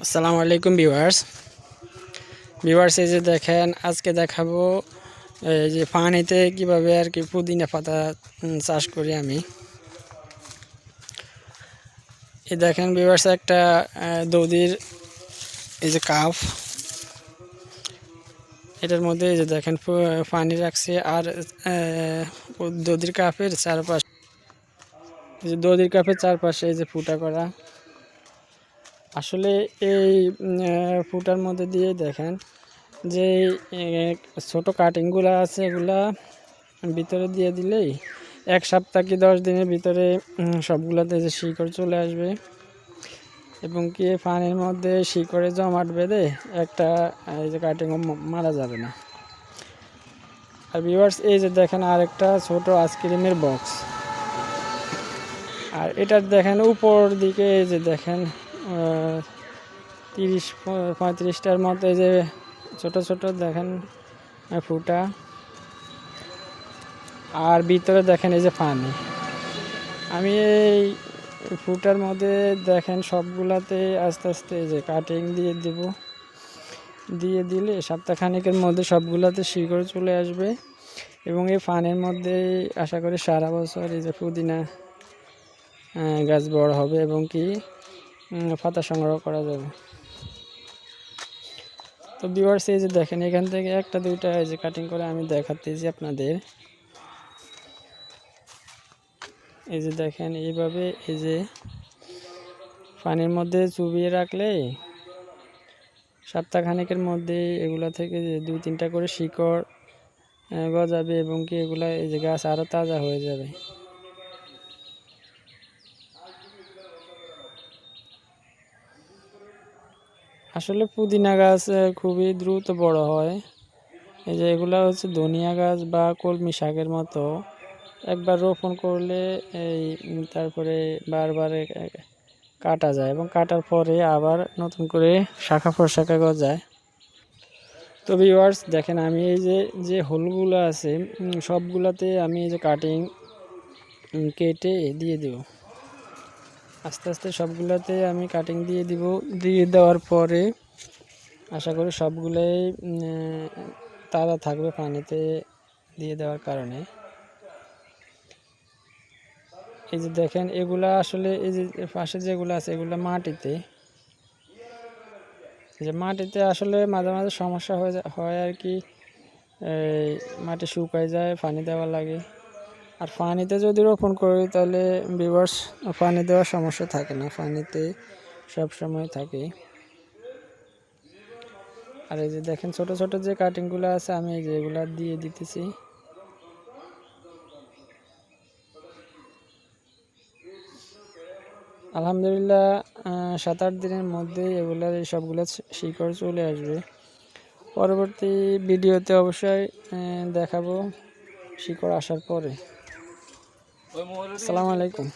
আসসালামু আলাইকুম ভিউয়ার্স এই যে দেখেন আজকে দেখাবো এই যে পানিতে কিভাবে আর কি পুদিনা পাতা চাষ করি আমি। এই দেখেন ভিউয়ার্স একটা দৌদির এই যে কাপ, এটার মধ্যে এই যে দেখেন পানি রাখছে আর দৌদির কাপের চারপাশে এই যে দৌদির কাপের চারপাশে এই যে ফুটা করা। আসলে এই ফুটার মধ্যে দিয়ে দেখেন যে ছোট কাটিংগুলো আছে এগুলা ভিতরে দিয়ে দিলেই 1 সপ্তাহ কি 10 দিনের ভিতরে সবগুলোতে যে শিকড় চলে আসবে এবং কি পানির মধ্যে শিকড়ে জমাট বেঁধে একটা এই যে কাটিংও মারা যাবে না। আর ভিউয়ার্স এই যে দেখেন আরেকটা ছোট আইসক্রিমের বক্স, আর এটার দেখেন উপর দিকে এই যে দেখেন 30-35টার মতো এই যে ছোট ছোট দেখেন ফুটা, আর ভিতরে দেখেন এই যে পানি। আমি এই ফুটার মধ্যে দেখেন সবগুলাতে আস্তে আস্তে এই যে কাটিং দিয়ে দেব, দিয়ে দিলে সপ্তাহখানেকের মধ্যে সবগুলাতে শিকড় চলে আসবে এবং এই পানির মধ্যে আশা করি সারা বছর এই যে পুদিনা গাছ বড় হবে এবং কি পাতা সংগ্রহ করা যাবে। তো ভিউয়ার্স এই যে দেখেন এখান থেকে একটা দুইটা এই যে কাটিং করে আমি দেখাতেছি আপনাদের। এই যে দেখেন এইভাবে এই যে পানির মধ্যে চুবিয়ে রাখলে সপ্তাহখানেকের মধ্যে এগুলা থেকে যে 2-3টা করে শিকড় গজাবে এবং কি এগুলা এই যে গাছ আরও তাজা হয়ে যাবে। আসলে পুদিনা গাছ খুবই দ্রুত বড় হয়। এই যে এগুলা হচ্ছে ধনিয়া গাছ বা কলমি শাকের মতো, একবার রোপণ করলে এই তারপরে বারবার কাটা যায় এবং কাটার পরে আবার নতুন করে শাখা প্রশাখা গজায়। তো ভিউয়ার্স দেখেন আমি এই যে হোলগুলো আছে সবগুলাতে আমি এই যে কাটিং কেটে দিয়ে দেব, আস্তে আস্তে সবগুলাতে আমি কাটিং দিয়ে দিব। দিয়ে দেওয়ার পরে আশা করি সবগুলোই তাজা থাকবে পানিতে দিয়ে দেওয়ার কারণে। এই যে দেখেন এগুলা আসলে এই যে পাশে যেগুলো আছে এগুলো মাটিতে, যে মাটিতে আসলে মাঝে মাঝে সমস্যা হয় আর কি, মাটি শুকায় যায়, পানি দেওয়া লাগে। আর পানিতে যদি রোপণ করি তাহলে ভিউয়ার্স পানি দেওয়ার সমস্যা থাকে না, পানিতে সব সময় থাকে। আর এই যে দেখেন ছোট ছোট যে কাটিংগুলো আছে আমি এই যে এগুলা দিয়ে দিতেছি। আলহামদুলিল্লাহ 7-8 দিনের মধ্যেই এগুলা সবগুলো শিকড় চলে আসবে। পরবর্তী ভিডিওতে অবশ্যই দেখাবো শিকড় আসার পরে। আসসালামু আলাইকুম।